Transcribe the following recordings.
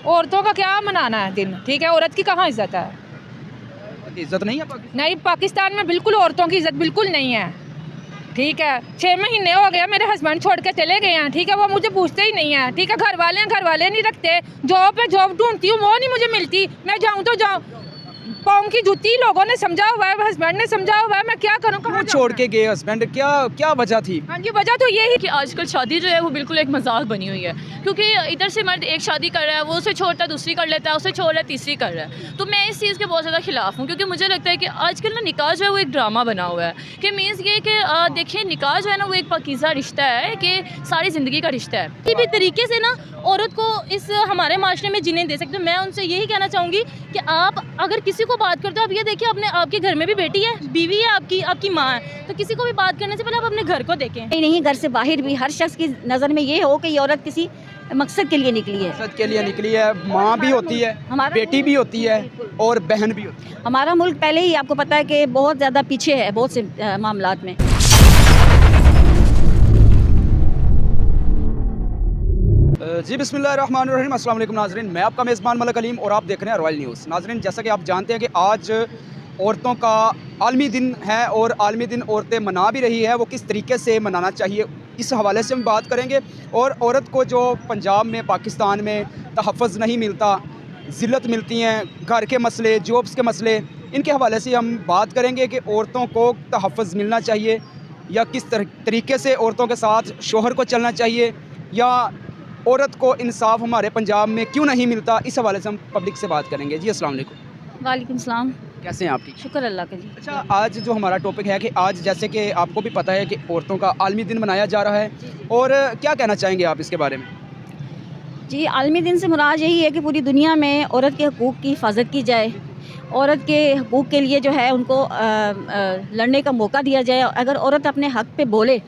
औरतों का क्या मनाना है दिन, ठीक है। औरत की कहाँ इज्जत है? इज्जत नहीं है पाकिस्तान? नहीं, पाकिस्तान में बिल्कुल औरतों की इज्जत बिल्कुल नहीं है, ठीक है। 6 महीने हो गया मेरे हस्बैंड छोड़ के चले गए हैं, ठीक है। वो मुझे पूछते ही नहीं है, ठीक है। घर वाले नहीं रखते। जॉब पे जॉब ढूंढती हूँ, वो नहीं मुझे मिलती। मैं जाऊँ तो जाऊँ, पाँव की जूती लोगों ने समझा हुआ है, हस्बैंड ने समझा हुआ है, मैं क्या करूँ? क्यों कहाँ छोड़ के गए हस्बैंड? क्या क्या वजह थी? हाँ जी, वजह तो यही कि आजकल शादी जो है वो बिल्कुल एक मजाक बनी हुई है, क्योंकि इधर से मर्द एक शादी कर रहा है, वो उसे छोड़ता है दूसरी कर लेता है, उसे छोड़ रहा है तीसरी कर रहा है। तो मैं इस चीज़ के बहुत ज़्यादा खिलाफ हूँ, क्योंकि मुझे लगता है कि आजकल ना निकाह जो है वो एक ड्रामा बना हुआ है। कि मीन्स ये कि देखिए, निकाह जो है ना वो एक पाकीज़ा रिश्ता है, कि सारी ज़िंदगी का रिश्ता है। किसी भी तरीके से ना औरत को इस हमारे माशरे में जीने दे सकते हो। मैं उनसे यही कहना चाहूँगी कि आप अगर किसी को बात करते हो, अब ये देखिए, अपने आपके घर में भी बेटी है, बीवी है, आपकी माँ है, तो किसी को भी बात करने से पहले आप अपने घर को देखें। नहीं, घर से बाहर भी हर शख्स की नज़र में ये हो कि ये औरत किसी मकसद के लिए निकली है। मकसद के लिए निकली है। माँ भी होती है, बेटी भी होती है और बहन भी होती है। हमारा मुल्क पहले ही आपको पता है कि बहुत ज़्यादा पीछे है बहुत से मामलात में। जी बिस्मिल्लाहिर्रहमानिर्रहीम, अस्सलाम वालेकुम नाज़रीन। मैं आपका मेज़बान मलक अलीम और आप देख रहे हैं रॉयल न्यूज़। नाज़रीन, जैसा कि आप जानते हैं कि आज औरतों का आलमी दिन है और आलमी दिन औरतें मना भी रही है। वो किस तरीके से मनाना चाहिए, इस हवाले से हम बात करेंगे। और औरत को जो पंजाब में, पाकिस्तान में तहफ़्फ़ुज़ नहीं मिलता, ज़िल्लत मिलती हैं, घर के मसले, जॉब्स के मसले, इनके हवाले से हम बात करेंगे कि औरतों को तहफ़्फ़ुज़ मिलना चाहिए या किस तरीके से औरतों के साथ शोहर को चलना चाहिए, या औरत को इंसाफ हमारे पंजाब में क्यों नहीं मिलता। इस हवाले से हम पब्लिक से बात करेंगे। जी अस्सलाम वालेकुम। वालेकुम सलाम। कैसे हैं आप? ठीक, शुक्र अल्लाह का जी। अच्छा, आज जो हमारा टॉपिक है कि आज जैसे कि आपको भी पता है कि औरतों का आलमी दिन मनाया जा रहा है, और क्या कहना चाहेंगे आप इसके बारे में? जी, आलमी दिन से मुराद यही है कि पूरी दुनिया में औरत के हकूक़ की हिफाजत की जाए, औरत के हकूक़ के लिए जो है उनको लड़ने का मौका दिया जाए। अगर औरत अपने हक़ पे बोले,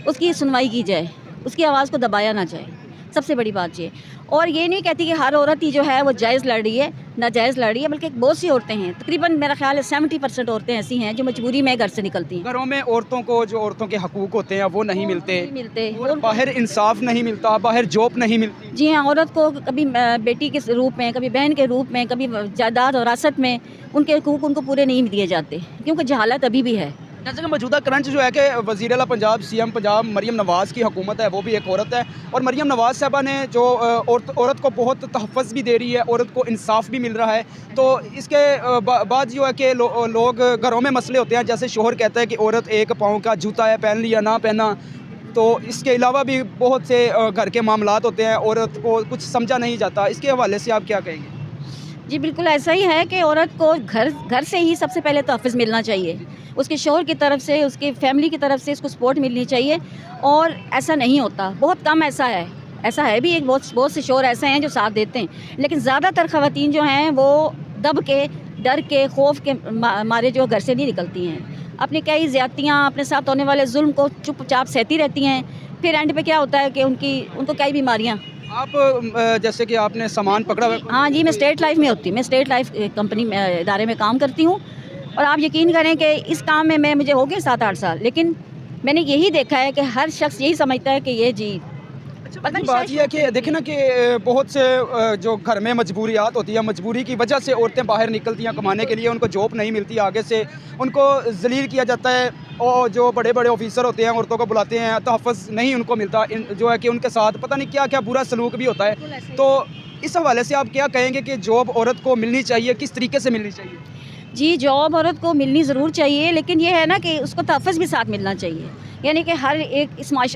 उसकी सुनवाई की जाए, उसकी आवाज़ को दबाया ना जाए। सबसे बड़ी बात ये। और ये नहीं कहती कि हर औरत ही जो है वो जायज़ लड़ रही है, नाजायज़ लड़ रही है, बल्कि बहुत सी औरतें हैं, तकरीबन मेरा ख्याल है 70% औरतें ऐसी हैं जो मजबूरी में घर से निकलती हैं। घरों में औरतों को जो औरतों के हकूक़ होते हैं वो नहीं मिलते, मिलते और बाहर इंसाफ नहीं मिलता, बाहर जॉब नहीं मिलती। जी हाँ, औरत को कभी बेटी के रूप में, कभी बहन के रूप में, कभी जायदाद और विरासत में उनके हकूक़ उनको पूरे नहीं दिए जाते, क्योंकि जहालत अभी भी है। जैसे कि मौजूदा करंट जो है कि वज़ीर आला पंजाब, सीएम पंजाब मरियम नवाज़ की हुकूमत है, वो भी एक औरत है। और मरियम नवाज़ साहबा ने जो औरत को बहुत तहफ़्फ़ुज़ भी दे रही है, औरत को इंसाफ भी मिल रहा है। तो इसके बाद जो है कि लोग घरों में मसले होते हैं, जैसे शोहर कहता है कि औरत एक पाँव का जूता है, पहन लिया ना पहना। तो इसके अलावा भी बहुत से घर के मामलात होते हैं, औरत को कुछ समझा नहीं जाता। इसके हवाले से आप क्या कहेंगे? जी बिल्कुल ऐसा ही है कि औरत को घर से ही सबसे पहले तहफ़्फ़ुज़ मिलना चाहिए। उसके शौहर की तरफ से, उसकी फैमिली की तरफ से उसको सपोर्ट मिलनी चाहिए। और ऐसा नहीं होता, बहुत कम ऐसा है भी एक बहुत से शौहर ऐसे हैं जो साथ देते हैं, लेकिन ज़्यादातर ख़वातीन जो हैं वो दब के, डर के, खौफ के मारे जो घर से नहीं निकलती हैं। अपनी कई ज़्यादतियाँ, अपने साथ होने वाले जुल्म को चुपचाप सहती रहती हैं। फिर एंड पे क्या होता है कि उनको कई बीमारियाँ। आप जैसे कि आपने सामान पकड़ा हुआ है। हाँ जी, मैं स्टेट लाइफ में होती हूँ, मैं स्टेट लाइफ कंपनी में, इदारे में काम करती हूँ। और आप यकीन करें कि इस काम में मुझे हो गए 7-8 साल, लेकिन मैंने यही देखा है कि हर शख्स यही समझता है कि ये जी पता नहीं। बात यह है कि देखें ना कि बहुत से जो घर में मजबूरियात होती है, मजबूरी की वजह से औरतें बाहर निकलती हैं कमाने के लिए, उनको जॉब नहीं मिलती, आगे से उनको ज़लील किया जाता है। और जो बड़े बड़े ऑफिसर होते हैं औरतों को बुलाते हैं, तहफ़्फ़ुज़ नहीं उनको मिलता, जो है कि उनके साथ पता नहीं क्या क्या बुरा सलूक भी होता है। तो इस हवाले से आप क्या कहेंगे कि जॉब औरत को मिलनी चाहिए, किस तरीके से मिलनी चाहिए? जी, जॉब औरत को मिलनी ज़रूर चाहिए, लेकिन ये है ना कि उसको तहफ़्फ़ुज़ भी साथ मिलना चाहिए। यानी कि हर एक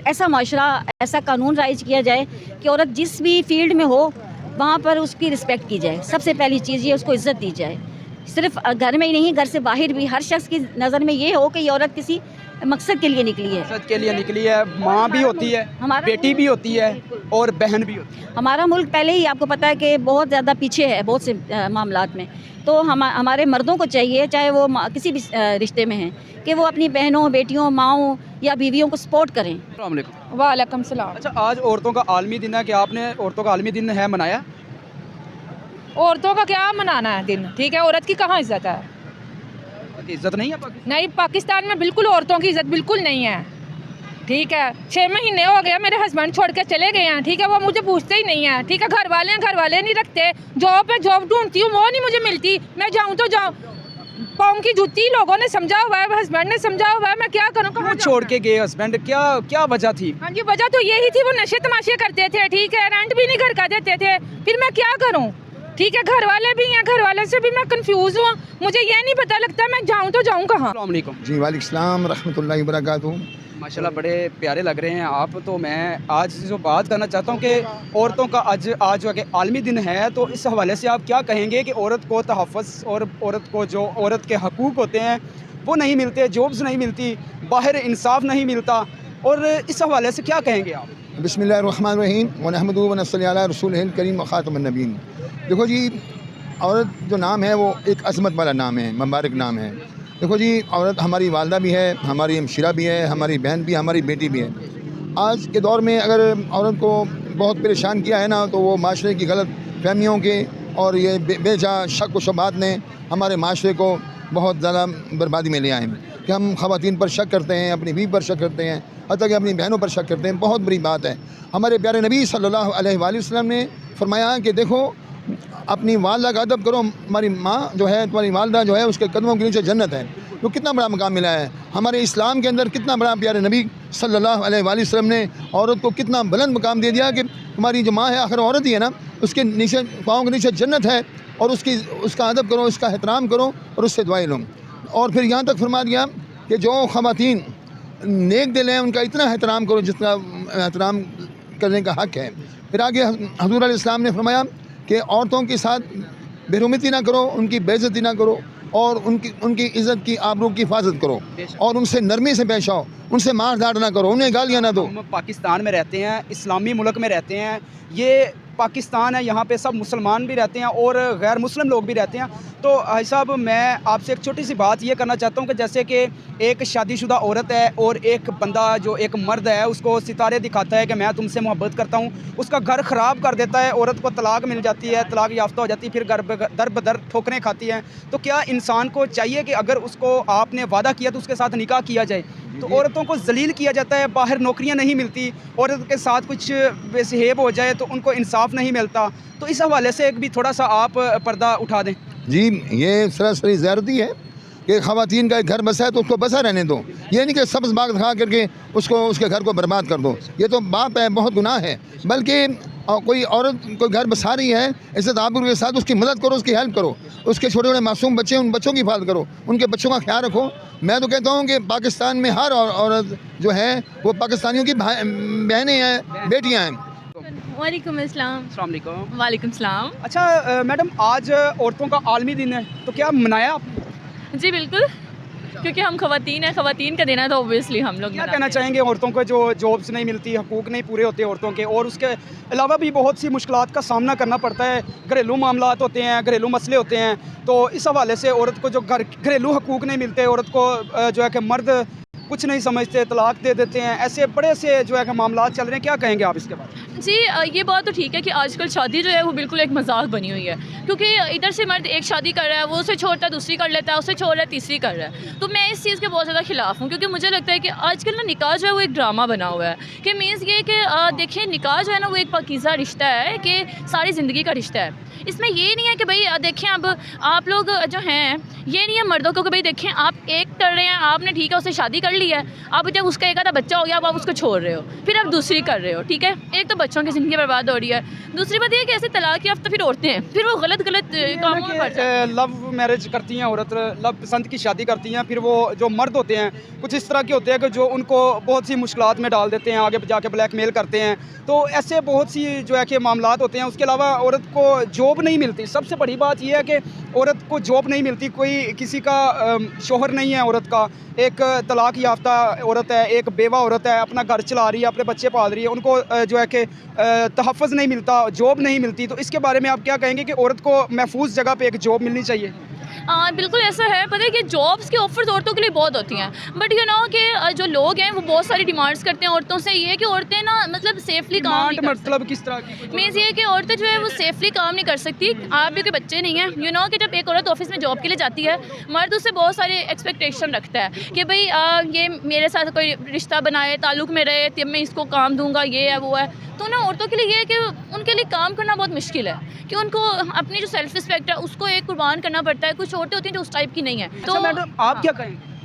ऐसा माशरा, ऐसा कानून राइज किया जाए कि औरत जिस भी फील्ड में हो वहाँ पर उसकी रिस्पेक्ट की जाए। सबसे पहली चीज़ ये, उसको इज़्ज़त दी जाए। सिर्फ घर में ही नहीं, घर से बाहर भी हर शख्स की नज़र में ये हो कि ये औरत किसी मकसद के लिए निकली है। मकसद के लिए निकली है। माँ भी होती है, बेटी भी होती है और बहन भी होती है। हमारा मुल्क पहले ही आपको पता है कि बहुत ज़्यादा पीछे है बहुत से मामलात में। तो हमारे मर्दों को चाहिए, चाहे वो किसी भी रिश्ते में हैं, कि वो अपनी बहनों, बेटियों, माँओं या बीवियों को सपोर्ट करें। अस्सलाम वालेकुम। वालेकुम सलाम। अच्छा, आज औरतों का आलमी दिन है, कि आपने औरतों का आलमी दिन है मनाया? औरतों का क्या मनाना है दिन, ठीक है। औरत की कहाँ इज्जत है? इज्जत नहीं है पाकिस्तान? नहीं, पाकिस्तान में बिल्कुल औरतों की इज्जत बिल्कुल नहीं है, ठीक है 6 महीने हो गया मेरे हस्बैंड छोड़ के चले गए हैं, ठीक है वो मुझे पूछते ही नहीं है, ठीक है घर वाले नहीं रखते, जॉब पे जॉब ढूंढती हूँ वो नहीं मुझे मिलती, मैं जाऊँ तो जाऊँ, पाँव की जूती लोगों ने समझा हुआ है, हस्बैंड ने समझा हुआ है, मैं क्या करूँ, कहाँ क्यों छोड़ के गए हस्बैंड? क्या क्या वजह थी? हाँ जी वजह तो यही थी, वो नशे तमाशे करते थे, ठीक है रेंट भी नहीं घर का देते थे, फिर मैं क्या करूँ, ठीक है घर वाले भी हैं, घर वाले से भी मैं कंफ्यूज हूँ, मुझे ये नहीं पता लगता मैं जाऊँ तो जाऊँ कहाँ। अस्सलाम वालेकुम। जी वालेकुम सलाम रहमतुल्लाहि व बरकातुहू। माशाल्लाह बड़े प्यारे लग रहे हैं आप। तो मैं आज जो बात करना चाहता हूँ कि औरतों का आज जो है कि आलमी दिन है, तो इस हवाले से आप क्या कहेंगे कि औरत को तहफ़्फ़ुज़ और औरत को जो औरत के हकूक़ होते हैं वो नहीं मिलते, जॉब्स नहीं मिलती, बाहर इंसाफ नहीं मिलता, और इस हवाले से क्या कहेंगे आप? बिस्मिल्लाहिर्रहमानिर्रहीम व नहमदुहु व नस्सली अला रसूलिहिल करीम व खातमिन नबीयीन। देखो जी, औरत जो नाम है वो एक अज़मत वाला नाम है, मुबारक नाम है। देखो जी, औरत हमारी वालदा भी है, हमारी हमशिरा भी है, हमारी बहन भी, हमारी बेटी भी है। आज के दौर में अगर औरत को बहुत परेशान किया है ना, तो वो माशरे की गलत फहमियों के और ये बेजा शक व शुबहात ने हमारे माशरे को बहुत ज़्यादा बर्बादी में ले आए हैं कि हम ख़वातीन पर शक करते हैं, अपनी बीवी पर शक करते हैं, हत्ता कि अपनी बहनों पर शक करते हैं। बहुत बड़ी बात है। हमारे प्यारे नबी सल्लल्लाहु अलैहि वसल्लम ने फरमाया कि देखो, अपनी वालदा का अदब करो, हमारी माँ जो है, तुम्हारी वालदा जो है, उसके कदमों के नीचे जन्नत है। तो कितना बड़ा मकाम मिला है हमारे इस्लाम के अंदर, कितना बड़ा प्यारे नबी सल्लल्लाहु अलैहि वसल्लम ने औरत को कितना बुलंद मकाम दे दिया कि हमारी जो माँ है आखिर औरत ही है ना, उसके नीचे पाँव के नीचे जन्नत है, और उसका अदब करो, उसका एहतराम करो और उससे दुआएं लो। और फिर यहाँ तक फरमा दिया कि जो ख़वातीन नेक दिल हैं उनका इतना एहतराम करो जितना एहतराम करने का हक़ है। फिर आगे हज़ूर अलैहिस्सलाम ने फरमाया कि औरतों के साथ बेरुमती ना करो, उनकी बेइज्जती ना करो, और उनकी इज़्ज़त की आबरू की हिफाजत करो, और उनसे नरमी से पेश आओ, उनसे मार धाड़ ना करो, उन्हें गालियाँ ना दो। हम पाकिस्तान में रहते हैं, इस्लामी मुल्क में रहते हैं, ये पाकिस्तान है, यहाँ पे सब मुसलमान भी रहते हैं और गैर मुस्लिम लोग भी रहते हैं। तो भाई साहब, मैं आपसे एक छोटी सी बात ये करना चाहता हूँ कि जैसे कि एक शादीशुदा औरत है और एक बंदा जो एक मर्द है उसको सितारे दिखाता है कि मैं तुमसे मोहब्बत करता हूँ, उसका घर ख़राब कर देता है, औरत को तलाक मिल जाती है, तलाक याफ्ता हो जाती है, फिर दर बदर ठोकरें खाती है। तो क्या इंसान को चाहिए कि अगर उसको आपने वादा किया तो उसके साथ निकाह किया जाए? तो औरतों को जलील किया जाता है, बाहर नौकरियां नहीं मिलती, औरत के साथ कुछ बेसहेब हो जाए तो उनको इंसाफ नहीं मिलता। तो इस हवाले से एक भी थोड़ा सा आप पर्दा उठा दें। जी, ये सरासरी ज़्यादती है कि ख़वातीन का एक घर बसा है तो उसको बसा रहने दो, ये नहीं कि सब्ज़ बाग दिखा करके उसके घर को बर्बाद कर दो। ये तो बाप है, बहुत गुनाह है। बल्कि कोई औरत कोई घर बसा रही है, इज़्ज़त आबरू के साथ उसकी मदद करो, उसकी हेल्प करो, उसके छोटे छोटे मासूम बच्चे, उन बच्चों की हिफाजत करो, उनके बच्चों का ख्याल रखो। मैं तो कहता हूँ कि पाकिस्तान में हर औरत जो है वो पाकिस्तानियों की बहनें हैं, बेटियाँ हैं। वालेकुम अस्सलाम। अस्सलाम वालेकुम। वालेकुम सलाम। अच्छा मैडम, आज औरतों का आलमी दिन है, तो क्या मनाया आपने? जी बिल्कुल, क्योंकि हम ख़वातीन हैं, ख़वातीन का देना तो ऑब्वियसली हम लोग क्या मनाते कहना हैं। चाहेंगे औरतों को जो जॉब्स नहीं मिलती, हकूक़ नहीं पूरे होते औरतों के, और उसके अलावा भी बहुत सी मुश्किलात का सामना करना पड़ता है, घरेलू मामलात होते हैं, घरेलू मसले होते हैं। तो इस हवाले से औरत को जो घरेलू हकूक़ नहीं मिलते, औरत को जो है कि मर्द कुछ नहीं समझते, तलाक दे देते हैं, ऐसे बड़े से जो है कि मामलात चल रहे हैं, क्या कहेंगे आप इसके बारे में? जी ये बात तो ठीक है कि आजकल शादी जो है वो बिल्कुल एक मजाक बनी हुई है, क्योंकि इधर से मर्द एक शादी कर रहा है, वो उसे छोड़ता दूसरी कर लेता है, उसे छोड़ रहा है तीसरी कर रहा है। तो मैं इस चीज़ के बहुत ज़्यादा खिलाफ हूँ, क्योंकि मुझे लगता है कि आजकल ना निकाह जो है वो एक ड्रामा बना हुआ है। कि मीन्स ये कि देखिए, निकाह जो है ना वो एक पाकीज़ा रिश्ता है कि सारी ज़िंदगी का रिश्ता है। इसमें ये नहीं है कि भाई देखें, अब आप लोग जो हैं, ये नहीं है मर्दों को कि भाई देखें आप एक कर रहे हैं, आपने ठीक है उससे शादी कर ली है, अब जब उसका एक आधा बच्चा हो गया अब आप उसको छोड़ रहे हो, फिर आप दूसरी कर रहे हो, ठीक है। एक तो बच्चों की ज़िंदगी बर्बाद हो रही है, दूसरी बात ये कि ऐसे तलाक याफ्ता फिर औरतें हैं, फिर वो गलत कामों में पड़ जाती हैं। लव मैरिज करती हैं औरत, लव पसंद की शादी करती हैं, फिर वो जो मर्द होते हैं कुछ इस तरह के होते हैं कि जो उनको बहुत सी मुश्किलात में डाल देते हैं, आगे जाके ब्लैकमेल करते हैं। तो ऐसे बहुत सी जो है कि मामलात होते हैं। उसके अलावा औरत को जॉब नहीं मिलती। सबसे बड़ी बात यह है कि औरत को जॉब नहीं मिलती, कोई किसी का शोहर नहीं है औरत का, एक तलाक याफ्ता औरत है, एक बेवा औरत है, अपना घर चला रही है, अपने बच्चे पाल रही है, उनको जो है कि तहफ़्फ़ुज़ नहीं मिलता, जॉब नहीं मिलती। तो इसके बारे में आप क्या कहेंगे कि औरत को महफूज जगह पे एक जॉब मिलनी चाहिए? बिल्कुल ऐसा है। पता है कि जॉब्स के ऑफर्स औरतों के लिए बहुत होती हैं, बट यू नो कि जो लोग हैं वो बहुत सारी डिमांड्स करते हैं औरतों से। ये कि औरतें ना मतलब सेफली काम नहीं कर मतलब किस तरह की मीन्स ये कि औरतें जो है वो सेफली काम नहीं कर सकती। आप भी कोई बच्चे नहीं हैं, यू नो कि जब एक औरत ऑफिस में जॉब के लिए जाती है, मर्द उससे बहुत सारे एक्सपेक्टेशन रखता है कि भाई ये मेरे साथ कोई रिश्ता बनाए, ताल्लुक़ में रहे, तब मैं इसको काम दूंगा, ये है वो है। तो ना औरतों के लिए ये है कि उनके लिए काम करना बहुत मुश्किल है, कि उनको अपनी जो सेल्फ रिस्पेक्ट है उसको एक कुर्बान करना पड़ता है। कुछ औरतें होती हैं जो उस टाइप की नहीं है। तो मैडम आप क्या कहेंगे?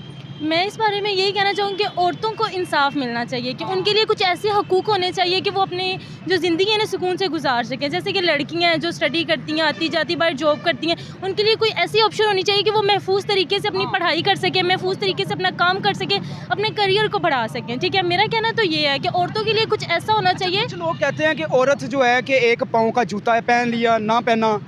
मैं इस बारे में यही कहना चाहूँगी कि औरतों को इंसाफ मिलना चाहिए, कि उनके लिए कुछ ऐसे हकूक़ होने चाहिए कि वो अपनी जो ज़िंदगी है ना सुकून से गुजार सकें। जैसे कि लड़कियां हैं जो स्टडी करती हैं, आती जाती बाहर जॉब करती हैं, उनके लिए कोई ऐसी ऑप्शन होनी चाहिए कि वो महफूज तरीके से अपनी पढ़ाई कर सकें, महफूज तरीके से अपना काम कर सकें, अपने करियर को बढ़ा सकें। ठीक है, मेरा कहना तो ये है कि औरतों के लिए कुछ ऐसा होना चाहिए। कुछ लोग कहते हैं कि औरत जो है कि एक पाँव का जूता है, पहन लिया ना पहना,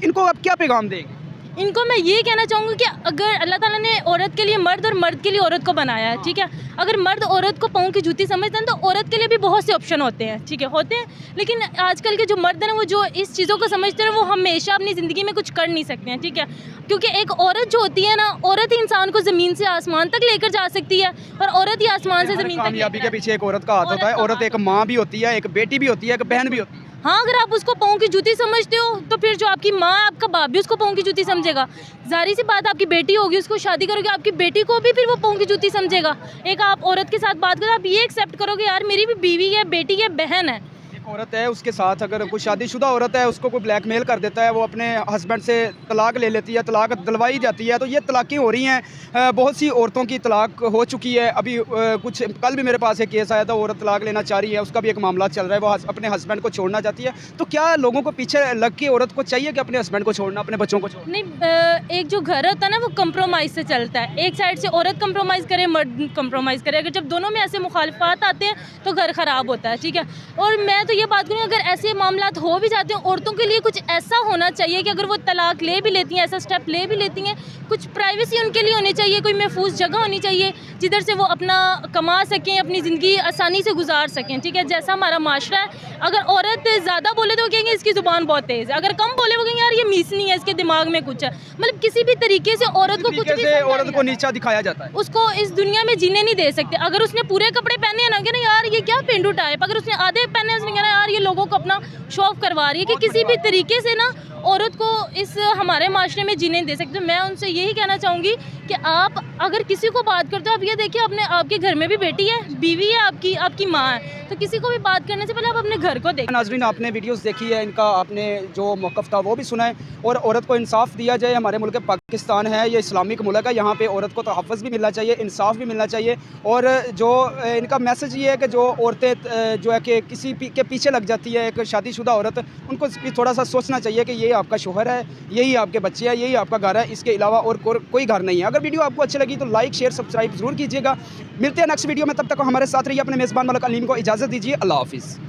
इनको आप क्या पैगाम देंगे? इनको मैं ये कहना चाहूँगी कि अगर अल्लाह ताला ने औरत के लिए मर्द और मर्द के लिए औरत को बनाया है, ठीक है, अगर मर्द औरत को पाँव की जूती समझते हैं तो औरत के लिए भी बहुत से ऑप्शन होते हैं, ठीक है, होते हैं। लेकिन आजकल के जो मर्द हैं वो जो इस चीज़ों को समझते हैं वो हमेशा अपनी ज़िंदगी में कुछ कर नहीं सकते हैं, ठीक है, क्योंकि एक औरत जो होती है ना, औरत ही इंसान को ज़मीन से आसमान तक लेकर जा सकती है, और औरत ही आसमान से ज़मीन तक। कामयाबी के पीछे एक औरत का हाथ होता है। औरत एक माँ भी होती है, एक बेटी भी होती है, एक बहन भी होती है। हाँ, अगर आप उसको पाँव की जूती समझते हो तो फिर जो आपकी माँ, आपका बाप भी उसको पाँव की जूती समझेगा। जाहिर सी बात, आपकी बेटी होगी, उसको शादी करोगे, आपकी बेटी को भी फिर वो पाँव की जूती समझेगा। एक आप औरत के साथ बात करो, आप ये एक्सेप्ट करोगे यार मेरी भी बीवी है, बेटी है, बहन है। औरत है, उसके साथ अगर कोई शादीशुदा औरत है, उसको कोई ब्लैकमेल कर देता है, वो अपने हस्बैंड से तलाक ले लेती है, तलाक दिलवाई जाती है, तो ये तलाक़ें हो रही हैं। बहुत सी औरतों की तलाक हो चुकी है। अभी कुछ कल भी मेरे पास एक केस आया था, औरत तलाक लेना चाह रही है, उसका भी एक मामला चल रहा है, वो अपने हस्बैंड को छोड़ना चाहती है। तो क्या लोगों को पीछे लग के औरत को चाहिए कि अपने हस्बैंड को छोड़ना, अपने बच्चों को छोड़ना? नहीं, एक जो घर होता है ना वो कंप्रोमाइज़ से चलता है। एक साइड से औरत कंप्रोमाइज़ करे, मर्द कंप्रोमाइज़ करे। अगर जब दोनों में ऐसे मुखालफात आते हैं तो घर ख़राब होता है, ठीक है। और मैं तो ये बात करूँ, अगर ऐसे मामला हो भी जाते हैं, औरतों के लिए कुछ ऐसा होना चाहिए कि अगर वो तलाक ले भी लेती हैं, ऐसा स्टेप ले भी लेती हैं, कुछ प्राइवेसी उनके लिए होनी चाहिए, कोई महफूज जगह होनी चाहिए जिधर से वो अपना कमा सकें, अपनी ज़िंदगी आसानी से गुजार सकें, ठीक है। जैसा हमारा माशरा है, अगर औरत ज़्यादा बोले तो वो कहेंगे इसकी ज़ुबान बहुत तेज़ है, अगर कम बोले वो कहेंगे यार ये मीसनी है, इसके दिमाग में कुछ है। मतलब किसी भी तरीके से औरत को कुछ भी औरत को नीचा दिखाया जाता है, उसको इस दुनिया में जीने नहीं दे सकते। अगर उसने पूरे कपड़े पहने हैं ना, कि यार ये क्या पेंडू टाइप, अगर उसने आधे पहने हैं, उसने कहना यार ये लोगों को अपना शो ऑफ करवा रही है, कि किसी भी तरीके से ना औरत को इस हमारे माशरे में जीने नहीं दे सकते। मैं उनसे यही कहना चाहूँगी कि आप अगर किसी को बात करते हो, आप ये देखिए अपने आपके घर में भी बेटी है, बीवी है, आपकी माँ है, तो किसी को भी बात करने से पहले आप अपने घर को देखिए। नाज़रीन, आपने वीडियोस देखी है, इनका आपने जो मौक़िफ़ था वो भी सुना है, और औरत को इंसाफ दिया जाए। हमारे मुल्क पाकिस्तान है, ये इस्लामिक मुल्क है, यहाँ पे औरत को तहफ़्फ़ुज़ भी मिलना चाहिए, इंसाफ भी मिलना चाहिए। और जो इनका मैसेज ये है कि जो औरतें जो है कि किसी के पीछे लग जाती है, एक शादीशुदा औरत, उनको थोड़ा सा सोचना चाहिए कि ये आपका शोहर है, यही आपके बच्चे हैं, यही आपका घर है, इसके अलावा और कोई घर नहीं है। अगर वीडियो आपको अच्छी लगी तो लाइक, शेयर, सब्सक्राइब ज़रूर कीजिएगा। मिलते हैं नेक्स्ट वीडियो में, तब तक हमारे साथ रहिए। अपने मेज़बान मलक अलीम को इजाज़त दीजिए। अल्लाह हाफ़िज़।